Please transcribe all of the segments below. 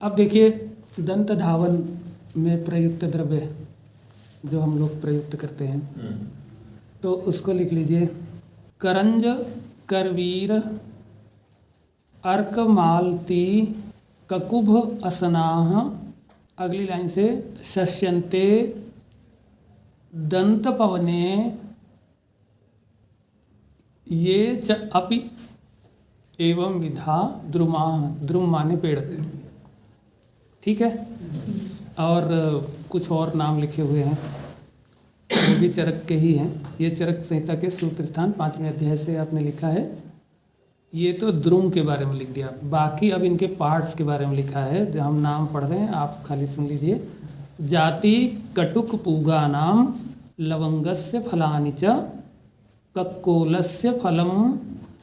अब देखिए दंत धावन में प्रयुक्त द्रव्य जो हम लोग प्रयुक्त करते हैं तो उसको लिख लीजिए। करंज, करवीर, अर्क, मालती, ककुभ, असनाह। अगली लाइन से शस्यन्ते दंत पवने ये च अपि एवं विधा द्रुमा। द्रुम माने पेड़, ठीक है। और कुछ और नाम लिखे हुए हैं वो भी चरक के ही हैं। ये चरक संहिता के सूत्र स्थान 5वें अध्याय से आपने लिखा है। ये तो द्रुम के बारे में लिख दिया, बाकी अब इनके पार्ट्स के बारे में लिखा है जो हम नाम पढ़ रहे हैं, आप खाली सुन लीजिए। जाति कटुक पूगानाम लवंगस्य फलानि च कक्कोलस्य फलम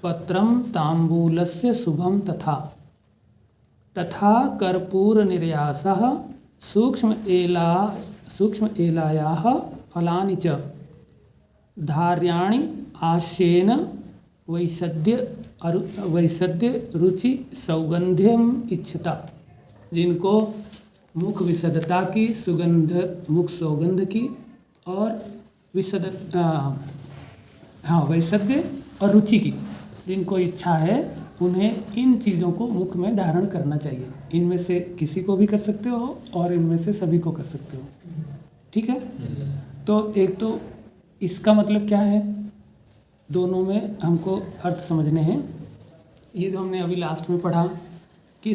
पत्रम तांबूलस्य शुभम तथा कर्पूर निर्यासः सूक्ष्म एलायाः फलानि च धार्याणि आशेन वैसद्य रुचि सौगंध्यम इच्छता। जिनको मुख विशदता की, मुख सौगंध की और वैसद्य और रुचि की जिनको इच्छा है उन्हें इन चीज़ों को मुख में धारण करना चाहिए। इनमें से किसी को भी कर सकते हो और इनमें से सभी को कर सकते हो, ठीक है। तो एक तो इसका मतलब क्या है, दोनों में हमको अर्थ समझने हैं। ये जो हमने अभी लास्ट में पढ़ा कि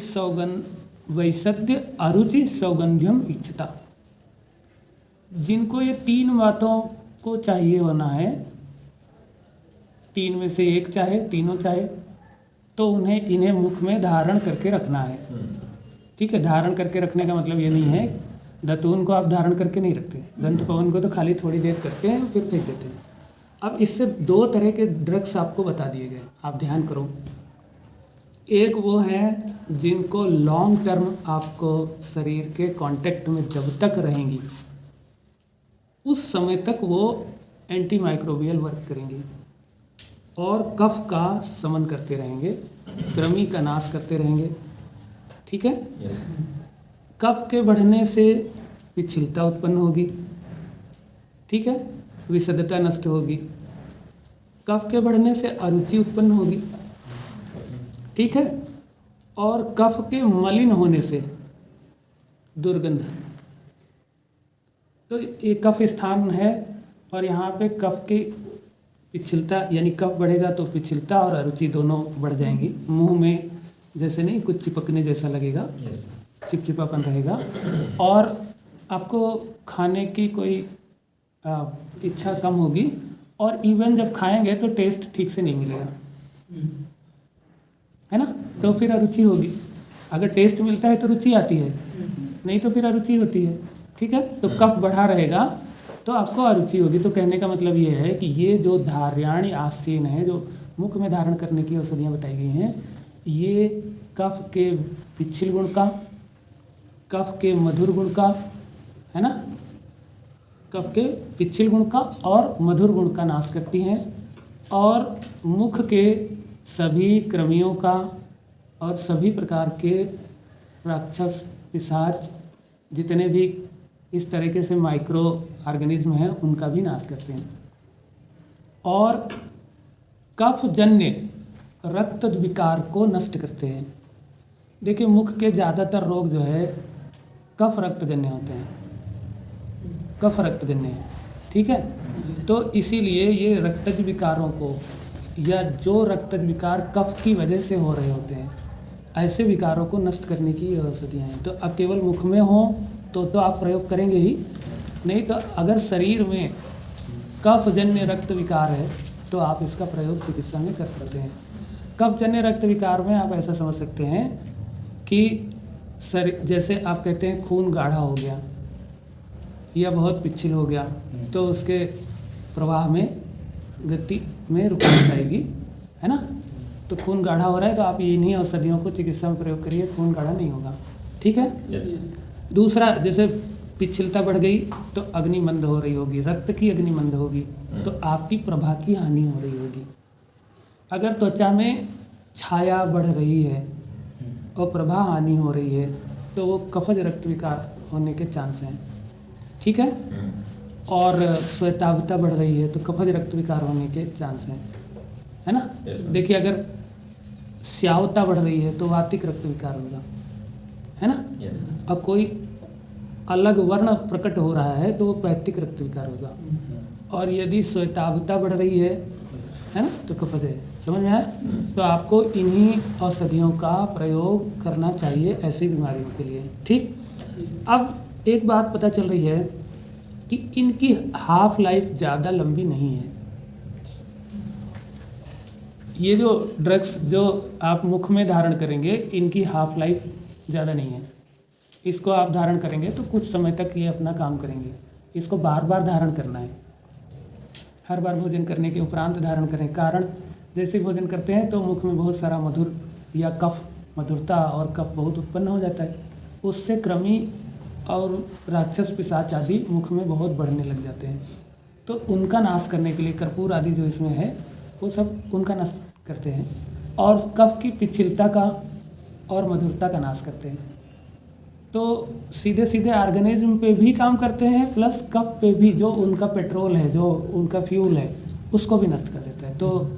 वैसद्य अरुचि सौगंध्यम इच्छता, जिनको ये तीन बातों को चाहिए होना है, तीन में से एक चाहे, तीनों चाहे, तो इन्हें मुख में धारण करके रखना है, ठीक है। धारण करके रखने का मतलब ये नहीं है दतून को आप धारण करके नहीं रखते, दंत पवन को तो खाली थोड़ी देर करते हैं फिर फेंक देते हैं। अब इससे दो तरह के ड्रग्स आपको बता दिए गए, आप ध्यान करो। एक वो है जिनको लॉन्ग टर्म आपको शरीर के कांटेक्ट में जब तक रहेंगी उस समय तक वो एंटी माइक्रोबियल वर्क करेंगे और कफ का शमन करते रहेंगे, कृमि का नाश करते रहेंगे, ठीक है। कफ के बढ़ने से पिछिलता उत्पन्न होगी, ठीक है, विशदता नष्ट होगी। कफ के बढ़ने से अरुचि उत्पन्न होगी, ठीक है। और कफ के मलिन होने से दुर्गंध। तो ये कफ स्थान है और यहाँ पे कफ की पिछिलता, यानी कफ बढ़ेगा तो पिछिलता और अरुचि दोनों बढ़ जाएंगी। मुंह में जैसे नहीं कुछ चिपकने जैसा लगेगा, चिपचिपापन रहेगा और आपको खाने की कोई इच्छा कम होगी और इवन जब खाएंगे तो टेस्ट ठीक से नहीं मिलेगा, है ना। तो फिर अरुचि होगी। अगर टेस्ट मिलता है तो रुचि आती है, नहीं तो फिर अरुचि होती है, ठीक है। तो कफ बढ़ा रहेगा तो आपको अरुचि होगी। तो कहने का मतलब ये है कि ये जो धार्याणि आसीन है, जो मुख में धारण करने की औषधियाँ बताई गई हैं, ये कफ के पिछिल गुण का, कफ के मधुर गुण का, है ना, कफ के पिछिल गुण का और मधुर गुण का नाश करती हैं और मुख के सभी कृमियों का और सभी प्रकार के राक्षस, पिशाच, जितने भी इस तरीके से माइक्रो ऑर्गेनिज्म हैं उनका भी नाश करते हैं। और कफ जन्य रक्त विकार को नष्ट करते हैं। देखिए मुख के ज़्यादातर रोग जो है कफ रक्तजन्य होते हैं, कफ रक्तजन्य है, ठीक है। तो इसीलिए ये रक्तज विकारों को, या जो रक्तज विकार कफ की वजह से हो रहे होते हैं, ऐसे विकारों को नष्ट करने की औषधियाँ हैं। तो अब केवल मुख में हो तो आप प्रयोग करेंगे ही, नहीं तो अगर शरीर में कफजन्य रक्त विकार है तो आप इसका प्रयोग चिकित्सा में कर सकते हैं। कफजन्य रक्त विकार में आप ऐसा समझ सकते हैं कि जैसे आप कहते हैं खून गाढ़ा हो गया या बहुत पिछिल हो गया तो उसके प्रवाह में, गति में रुकावट आएगी, है ना। तो खून गाढ़ा हो रहा है तो आप इन्हीं औषधियों को चिकित्सा में प्रयोग करिए, खून गाढ़ा नहीं होगा, ठीक है। दूसरा, जैसे पिछिलता बढ़ गई तो अग्नि मंद हो रही होगी, रक्त की अग्नि मंद होगी तो आपकी प्रभा की हानि हो रही होगी। अगर त्वचा में छाया बढ़ रही है और प्रभा हानि हो रही है तो वो कफज रक्त विकार होने के चांस हैं, ठीक है। और श्वेताभता बढ़ रही है तो कफज रक्त विकार होने के चांस हैं, है ना। देखिए अगर श्यावता बढ़ रही है तो वातिक रक्त विकार होगा, है ना। और कोई अलग वर्ण प्रकट हो रहा है तो वो पैतिक रक्त विकार होगा। और यदि श्वेताभता बढ़ रही है ना, तो कफज है। समझ में आया? तो आपको इन्हीं औषधियों का प्रयोग करना चाहिए ऐसी बीमारियों के लिए, ठीक। अब एक बात पता चल रही है कि इनकी हाफ लाइफ ज़्यादा लंबी नहीं है। ये जो ड्रग्स जो आप मुख में धारण करेंगे, इनकी हाफ लाइफ ज़्यादा नहीं है। इसको आप धारण करेंगे तो कुछ समय तक ये अपना काम करेंगे। इसको बार बार धारण करना है, हर बार भोजन करने के उपरांत धारण करें। कारण जैसे भोजन करते हैं तो मुख में बहुत सारा मधुर या कफ, मधुरता और कफ बहुत उत्पन्न हो जाता है। उससे कृमि और राक्षस पिशाच आदि मुख में बहुत बढ़ने लग जाते हैं। तो उनका नाश करने के लिए कर्पूर आदि जो इसमें है वो सब उनका नाश करते हैं। और कफ की पिछलता का और मधुरता का नाश करते हैं। तो सीधे सीधे ऑर्गेनिज्म पे भी काम करते हैं, प्लस कफ पे भी, जो उनका पेट्रोल है, जो उनका फ्यूल है, उसको भी नष्ट कर देता है। तो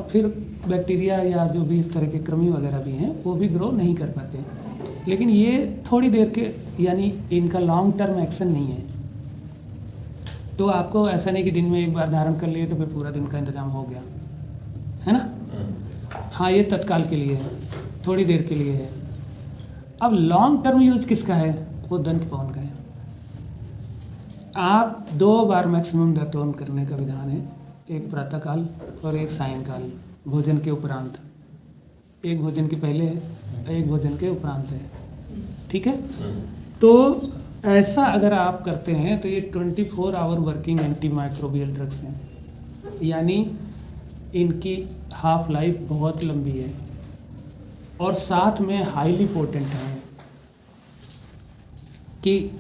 फिर बैक्टीरिया या जो भी इस तरह के कृमि वगैरह भी हैं वो भी ग्रो नहीं कर पाते हैं। लेकिन ये थोड़ी देर के, यानी इनका लॉन्ग टर्म एक्शन नहीं है। तो आपको ऐसा नहीं कि दिन में एक बार धारण कर लिए तो फिर पूरा दिन का इंतजाम हो गया, है ना। हाँ, ये तत्काल के लिए है, थोड़ी देर के लिए है। अब लॉन्ग टर्म यूज किसका है? वो दंत पवन का है। आप 2 बार मैक्सिमम दातून करने का विधान है, एक प्रातःकाल और एक सायंकाल भोजन के उपरांत। एक भोजन के पहले है, एक भोजन के उपरांत है, ठीक है। तो ऐसा अगर आप करते हैं तो ये 24 hour working anti microbial drugs हैं, यानी इनकी हाफ लाइफ बहुत लंबी है और साथ में हाईली पोटेंट है कि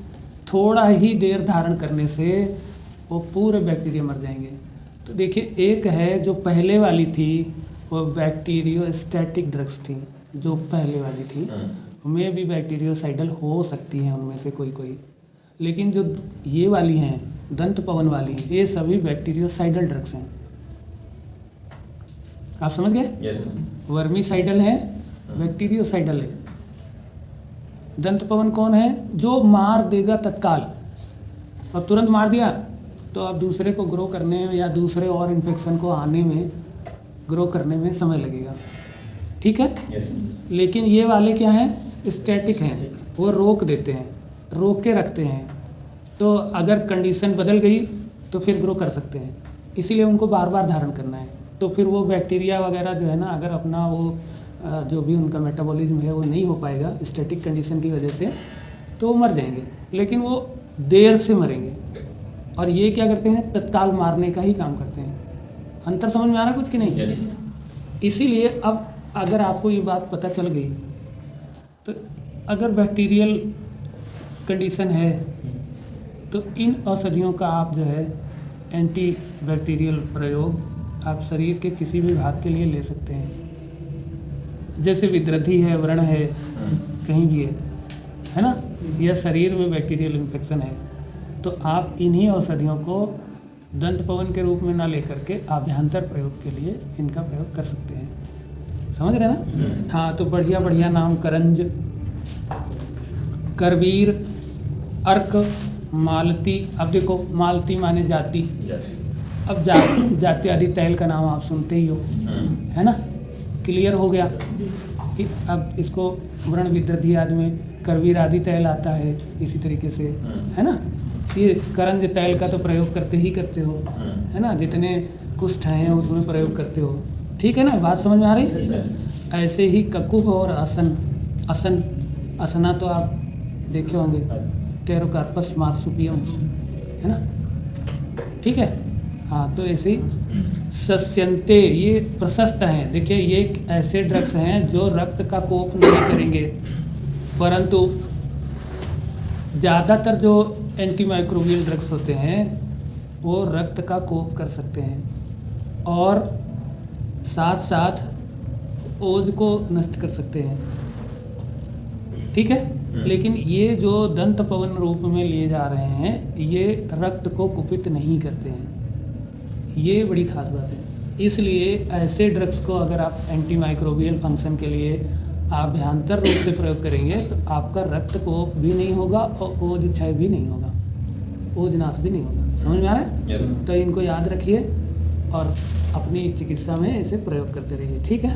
थोड़ा ही देर धारण करने से वो पूरे बैक्टीरिया मर जाएंगे। तो देखिए, एक है जो पहले वाली थी वो बैक्टीरियोस्टैटिक ड्रग्स थी, जो पहले वाली थी उनमें भी बैक्टीरियोसाइडल हो सकती हैं उनमें से कोई। लेकिन जो ये वाली हैं दंत पवन वाली, ये सभी बैक्टीरियोसाइडल ड्रग्स हैं। आप समझ गए? यस। वर्मीसाइडल है, बैक्टीरियोसाइडल है। दंत पवन कौन है? जो मार देगा तत्काल। अब तुरंत मार दिया तो अब दूसरे को ग्रो करने में या दूसरे और इन्फेक्शन को आने में, ग्रो करने में समय लगेगा, ठीक है। यस। लेकिन ये वाले क्या हैं? स्टैटिक हैं, वो रोक देते हैं, रोक के रखते हैं। तो अगर कंडीशन बदल गई तो फिर ग्रो कर सकते हैं, इसीलिए उनको बार बार धारण करना है। तो फिर वो बैक्टीरिया वगैरह जो है ना, अगर अपना वो जो भी उनका मेटाबॉलिज्म है वो नहीं हो पाएगा स्टैटिक कंडीशन की वजह से, तो वो मर जाएंगे। लेकिन वो देर से मरेंगे। और ये क्या करते हैं? तत्काल मारने का ही काम करते हैं। अंतर समझ में आ रहा कुछ कि नहीं? यस। इसीलिए अब अगर आपको ये बात पता चल गई तो अगर बैक्टीरियल कंडीशन है तो इन औषधियों का आप जो है एंटी बैक्टीरियल प्रयोग आप शरीर के किसी भी भाग के लिए ले सकते हैं। जैसे विद्रथी है, व्रण है, कहीं भी है ना, या शरीर में बैक्टीरियल इन्फेक्शन है, तो आप इन्हीं औषधियों को दंत पवन के रूप में ना लेकर के आभ्यंतर प्रयोग के लिए इनका प्रयोग कर सकते हैं। समझ रहे ना? हाँ, तो बढ़िया बढ़िया नाम: करंज, करवीर, अर्क, मालती। अब देखो, मालती माने जाति। अब जाति आदि तैल का नाम आप सुनते ही हो, है ना। क्लियर हो गया कि अब इसको व्रण विद्रथी आदि में करवीर आदि तैल आता है, इसी तरीके से, है ना। ये करंज तैल का तो प्रयोग करते ही करते हो, है ना। जितने कुष्ठ हैं उसमें प्रयोग करते हो, ठीक है ना। बात समझ में आ रही है? ऐसे ही ककुभ और असना तो आप देखे होंगे, टेरोकार्पस मार्सुपियम, है ना, ठीक है। हाँ, तो ऐसे ही सस्यंते, ये प्रशस्त हैं। देखिए, ये ऐसे ड्रग्स हैं जो रक्त का कोप नहीं करेंगे, परंतु ज़्यादातर जो एंटीमाइक्रोबियल ड्रग्स होते हैं वो रक्त का कोप कर सकते हैं और साथ साथ ओज को नष्ट कर सकते हैं, ठीक है। लेकिन ये जो दंत पवन रूप में लिए जा रहे हैं ये रक्त को कुपित नहीं करते हैं, ये बड़ी खास बात है। इसलिए ऐसे ड्रग्स को अगर आप एंटी माइक्रोबियल फंक्शन के लिए आप भयांतर रूप से प्रयोग करेंगे तो आपका रक्त कोप भी नहीं होगा और ओज क्षय भी नहीं होगा, ओजनाश भी नहीं होगा। समझ में आ रहा है? Yes. तो इनको याद रखिए और अपनी चिकित्सा में इसे प्रयोग करते रहिए, ठीक है।